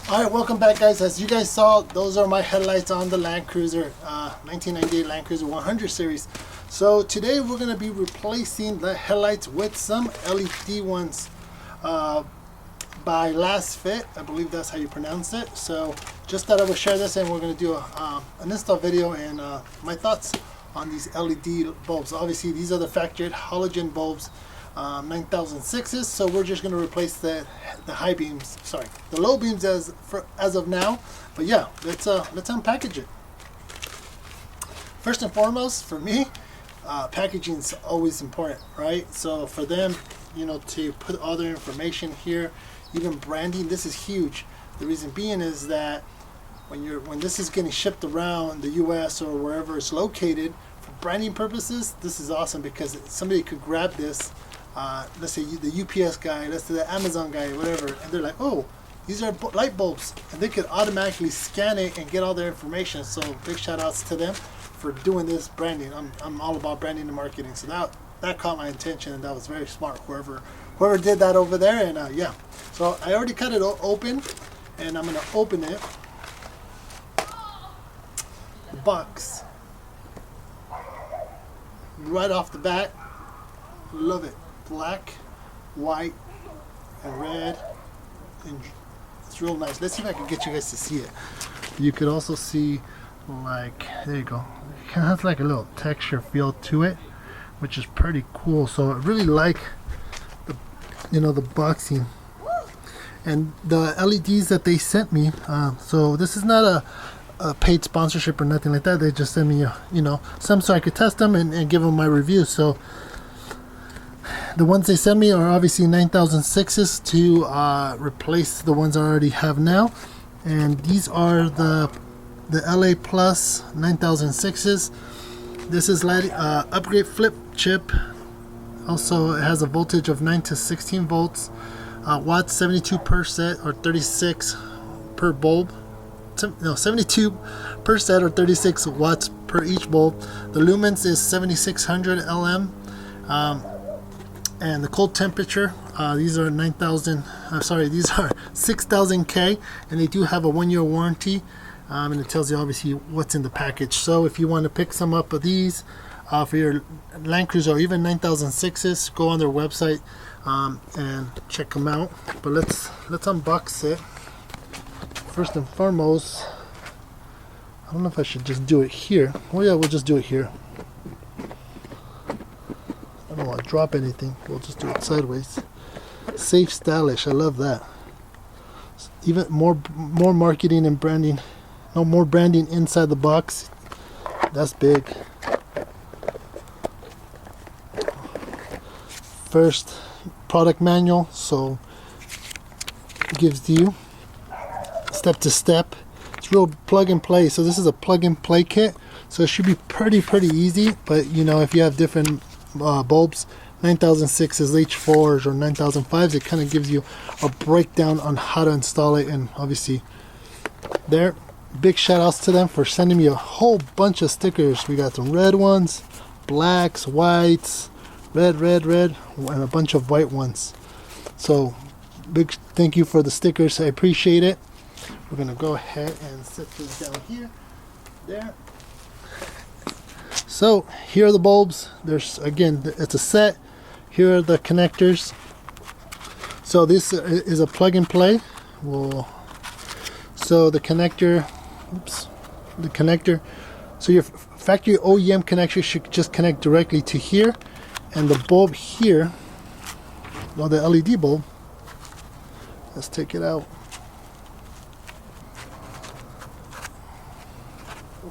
Alright, welcome back guys. As you guys saw, those are my headlights on the Land Cruiser 1998 Land Cruiser 100 series. So today we're going to be replacing the headlights with some LED ones by Lasfit. I believe that's how you pronounce it. So just thought I would share this, and we're going to do an install video and my thoughts on these LED bulbs. Obviously these are the factory halogen bulbs, 9006s, so we're just going to replace the high beams, sorry, the low beams as of now. But yeah, let's unpackage it. First and foremost, for me, packaging is always important, right? So for them, you know, to put all their information here, even branding, this is huge. The reason being is that when this is getting shipped around the US or wherever it's located, for branding purposes, this is awesome, because somebody could grab this, let's say the UPS guy, let's say the Amazon guy, whatever, and they're like, oh, these are light bulbs, and they could automatically scan it and get all their information. So big shout outs to them for doing this branding. I'm all about branding and marketing, so that caught my attention, and that was very smart, whoever did that over there. And yeah, so I already cut it open, and I'm gonna open it, the box, right off the bat. Love it. Black, white, and red, and it's real nice. Let's see if I can get you guys to see it. You could also see, like, there you go, it kind of has like a little texture feel to it, which is pretty cool. So I really like the, you know, the boxing and the LEDs that they sent me. So this is not a paid sponsorship or nothing like that. They just sent me, you know, some so I could test them and give them my review. So the ones they sent me are obviously 9006s to replace the ones I already have now, and these are the LA Plus 9006s. This is upgrade flip chip. Also, it has a voltage of 9 to 16 volts, watts 72 per set or 36 per bulb. No, 72 per set or 36 watts per each bulb. The lumens is 7600 LM. And the cold temperature, these are 9,000, these are 6,000 K, and they do have a 1-year warranty, and it tells you obviously what's in the package. So if you want to pick some up of these for your Land Cruiser or even 9006s, go on their website and check them out. But let's unbox it. First and foremost, I don't know if I should just do it here. Oh yeah, we'll just do it here. I don't want to drop anything. We'll just do it sideways. Safe, stylish. I love that. Even more marketing and branding. No more branding inside the box. That's big. First, product manual. So it gives you step to step. It's real plug and play. So this is a plug and play kit. So it should be pretty easy. But you know, if you have different bulbs, 9006s, H4s, or 9005s, it kind of gives you a breakdown on how to install it. And obviously there, big shout outs to them for sending me a whole bunch of stickers. We got some red ones, blacks, whites, red, and a bunch of white ones. So big thank you for the stickers. I appreciate it. We're gonna go ahead and set this down here, there. So here are the bulbs. There's, again, it's a set. Here are the connectors. So this is a plug and play. So the connector, so your factory OEM connector should just connect directly to here, and the bulb here, well, the LED bulb, let's take it out.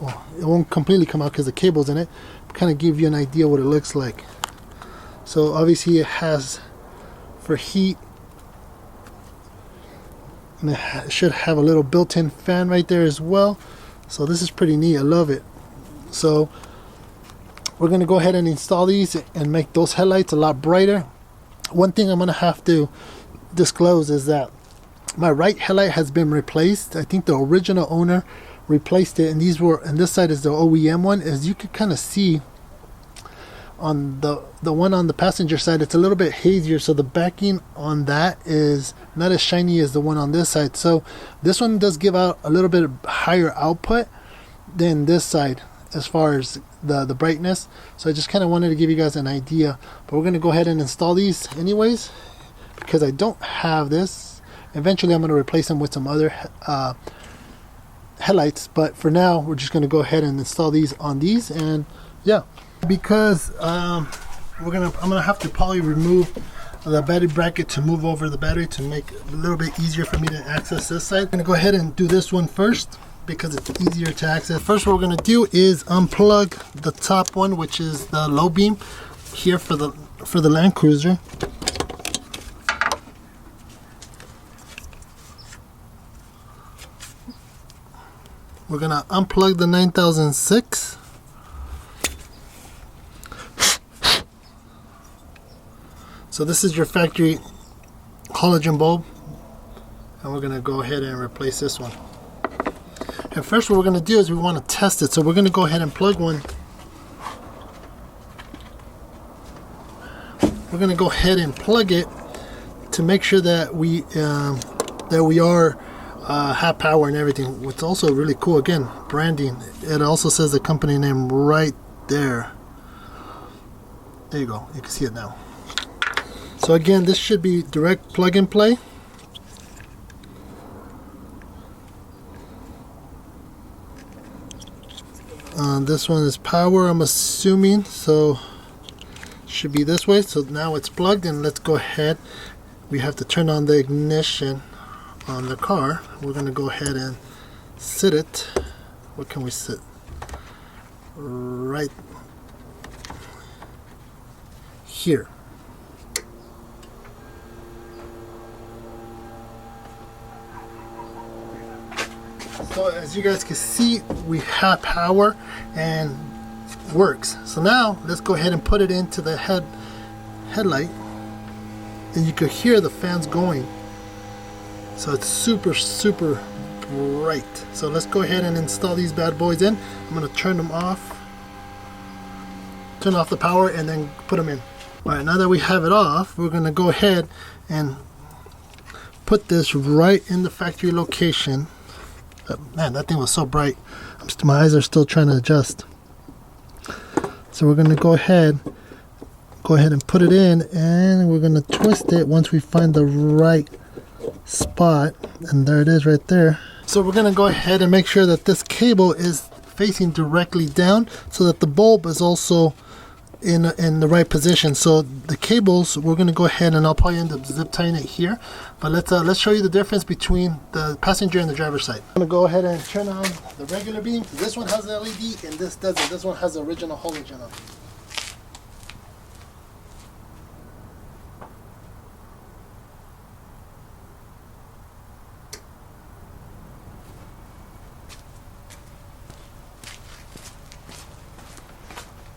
Well, it won't completely come out because the cable's in it. Kind of give you an idea what it looks like. So obviously it has for heat, and it should have a little built-in fan right there as well. So this is pretty neat. I love it. So we're gonna go ahead and install these and make those headlights a lot brighter. One thing I'm gonna have to disclose is that my right headlight has been replaced. I think the original owner replaced it, and this side is the OEM one. As you could kind of see On the one on the passenger side, it's a little bit hazier, so the backing on that is not as shiny as the one on this side. So this one does give out a little bit higher output than this side as far as the brightness. So I just kind of wanted to give you guys an idea, but we're going to go ahead and install these anyways because I don't have this. Eventually I'm going to replace them with some other headlights, but for now we're just going to go ahead and install these on these. And yeah, because I'm gonna have to probably remove the battery bracket to move over the battery to make it a little bit easier for me to access this side. I'm gonna go ahead and do this one first because it's easier to access. First, what we're gonna do is unplug the top one, which is the low beam here for the Land Cruiser. We're gonna unplug the 9006. So this is your factory halogen bulb, and we're gonna go ahead and replace this one. And first what we're gonna do is we wanna test it. So we're gonna go ahead and plug one. We're gonna go ahead and plug it to make sure that we have power and everything. What's also really cool, again, branding. It also says the company name right there. There you go, you can see it now. So again, this should be direct plug and play. This one is power, I'm assuming, so should be this way. So now it's plugged, and let's go ahead. We have to turn on the ignition on the car. We're going to go ahead and sit it. What can we sit? Right here. So as you guys can see, we have power and works. So now let's go ahead and put it into the headlight, and you could hear the fans going. So it's super bright. So let's go ahead and install these bad boys in. I'm going to turn them off, turn off the power, and then put them in. Alright, now that we have it off, we're going to go ahead and put this right in the factory location. Man, that thing was so bright. My eyes are still trying to adjust. So we're going to go ahead and put it in, and we're going to twist it once we find the right spot. And there it is right there. So we're going to go ahead and make sure that this cable is facing directly down so that the bulb is also in the right position. So the cables, we're going to go ahead, and I'll probably end up zip tying it here, but let's show you the difference between the passenger and the driver's side. I'm going to go ahead and turn on the regular beam. This one has an LED and this doesn't. This one has the original halogen on.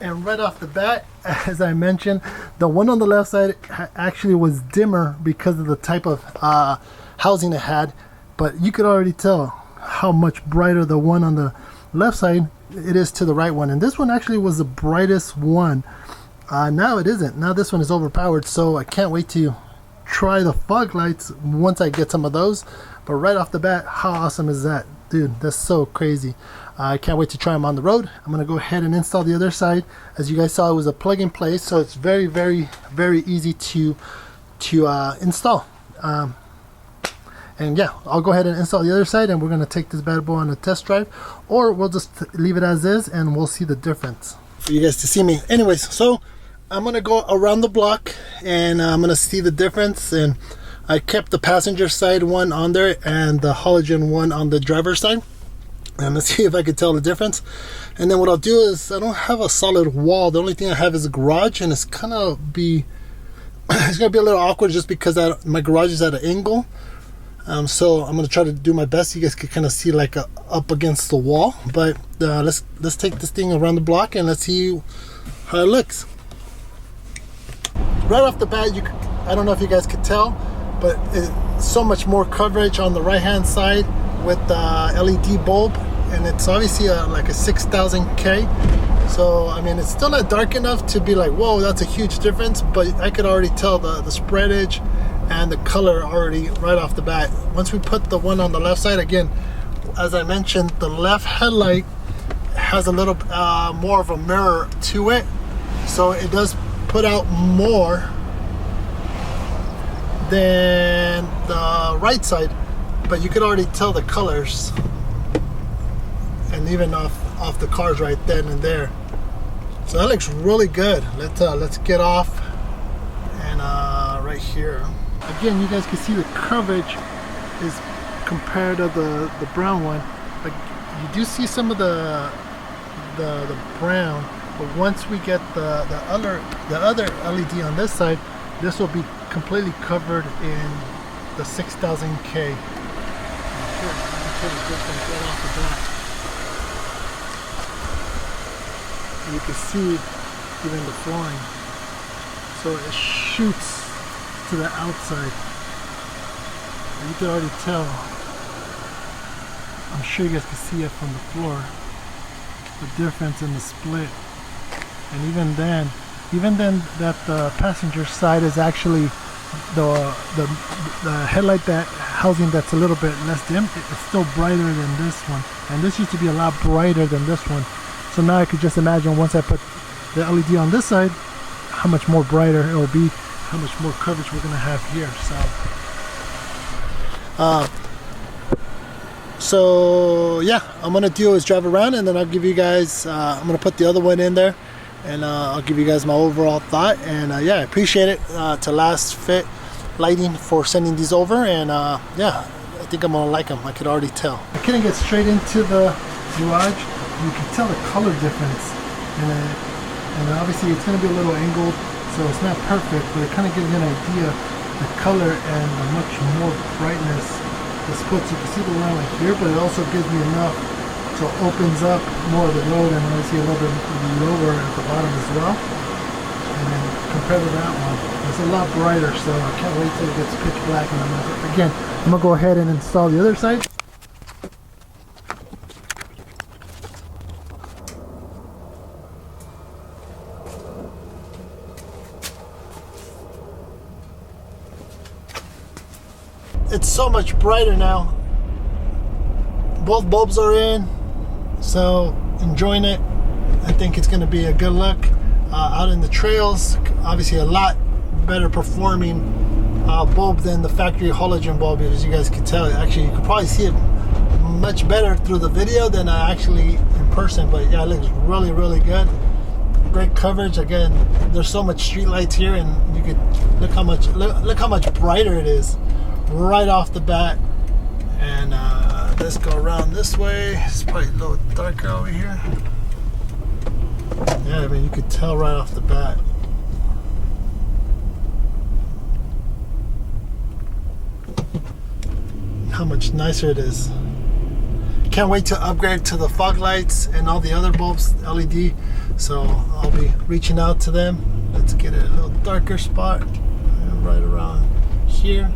And right off the bat, as I mentioned, the one on the left side actually was dimmer because of the type of housing it had, but you could already tell how much brighter the one on the left side it is to the right one. And this one actually was the brightest one. Now it isn't. Now this one is overpowered, so I can't wait to try the fog lights once I get some of those. But right off the bat, how awesome is that? Dude, that's so crazy. I can't wait to try them on the road. I'm going to go ahead and install the other side. As you guys saw, it was a plug and play, so it's very easy to install. And yeah, I'll go ahead and install the other side, and we're going to take this bad boy on a test drive, or we'll just leave it as is and we'll see the difference for you guys to see me. Anyways, so I'm going to go around the block and I'm going to see the difference. And I kept the passenger side one on there and the halogen one on the driver's side. And let's see if I can tell the difference. And then what I'll do is, I don't have a solid wall. The only thing I have is a garage, and it's gonna be a little awkward just because my garage is at an angle. So I'm gonna try to do my best. You guys can kind of see like up against the wall. But let's take this thing around the block and let's see how it looks. Right off the bat, I don't know if you guys could tell, but it's so much more coverage on the right hand side with the LED bulb, and it's obviously like a 6000K. So I mean, it's still not dark enough to be like, whoa, that's a huge difference, but I could already tell the spreadage and the color already right off the bat. Once we put the one on the left side, again, as I mentioned, the left headlight has a little more of a mirror to it, so it does put out more than the right side, but you could already tell the colors, and even off the cars right then and there. So that looks really good. Let's get off and right here. Again, you guys can see the coverage is compared to the brown one. Like, you do see some of the brown, but once we get the other LED on this side, this will be completely covered in the 6000K. You can see even the flooring, so it shoots to the outside. You can already tell. I'm sure you guys can see it from the floor, the difference in the split. And even then that the passenger side is actually the headlight, that housing that's a little bit less dim, it's still brighter than this one. And this used to be a lot brighter than this one. So now I could just imagine, once I put the LED on this side, how much more brighter it will be, how much more coverage we're gonna have here. So yeah, I'm gonna do is drive around, and then I'll give you guys, I'm gonna put the other one in there, and I'll give you guys my overall thought. And yeah, I appreciate it to Lasfit Lighting for sending these over, and yeah, I think I'm gonna like them. I could already tell. I couldn't get straight into the garage. You can tell the color difference, and obviously it's gonna be a little angled, so it's not perfect, but it kind of gives you an idea the color and the much more brightness this puts. You can see the line right here, but it also gives me enough so it opens up more of the road, and I see a little bit lower at the bottom as well. And then compared to that one, it's a lot brighter, so I can't wait till it gets pitch black. And I'm gonna go ahead and install the other side. It's so much brighter now. Both bulbs are in, so enjoying it. I think it's going to be a good look out in the trails. Obviously a lot better performing bulb than the factory halogen bulb, as you guys can tell. Actually, you could probably see it much better through the video than actually in person, but yeah, it looks really, really good. Great coverage. Again, there's so much street lights here, and you could look how much brighter it is right off the bat. And let's go around this way. It's probably a little darker over here. Yeah, I mean, you could tell right off the bat. How much nicer it is. Can't wait to upgrade to the fog lights and all the other bulbs, LED. So I'll be reaching out to them. Let's get a little darker spot right around here.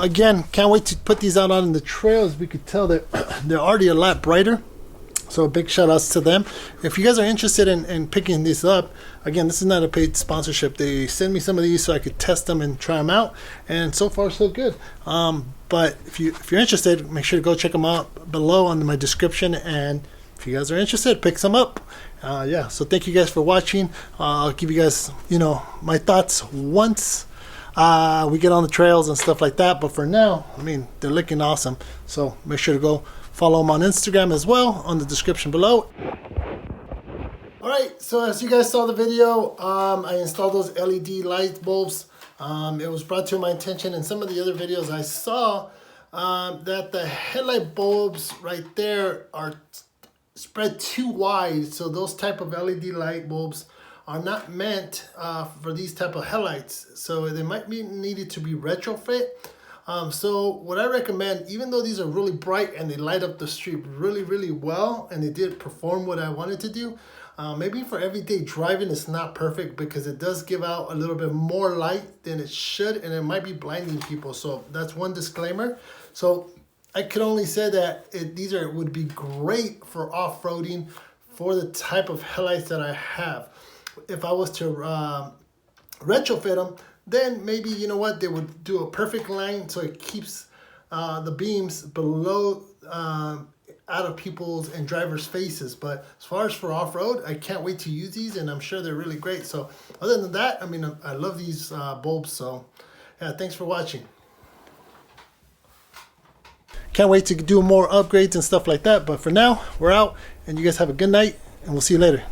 Again, can't wait to put these out on the trails. We could tell that they're already a lot brighter. So big shout outs to them. If you guys are interested in picking these up, again, this is not a paid sponsorship. They send me some of these so I could test them and try them out. And so far, so good. But if you're interested, make sure to go check them out below on my description. And if you guys are interested, pick some up. Yeah, so thank you guys for watching. I'll give you guys, my thoughts once we get on the trails and stuff like that. But for now, I mean, they're looking awesome. So make sure to go follow them on Instagram as well, on the description below. All right, so as you guys saw the video, I installed those LED light bulbs. It was brought to my attention in some of the other videos I saw that the headlight bulbs right there are spread too wide. So those type of LED light bulbs are not meant for these type of headlights. So they might be needed to be retrofit. So what I recommend, even though these are really bright and they light up the street really, really well, and they did perform what I wanted to do, Maybe for everyday driving it's not perfect because it does give out a little bit more light than it should, and it might be blinding people. So that's one disclaimer. So I could only say that these would be great for off-roading for the type of headlights that I have. If I was to retrofit them, then maybe, you know what, they would do a perfect line so it keeps the beams below out of people's and drivers' faces. But as far as for off-road, I can't wait to use these, and I'm sure they're really great. So other than that, I mean, I love these bulbs. So yeah, thanks for watching. Can't wait to do more upgrades and stuff like that. But for now, we're out, and you guys have a good night, and we'll see you later.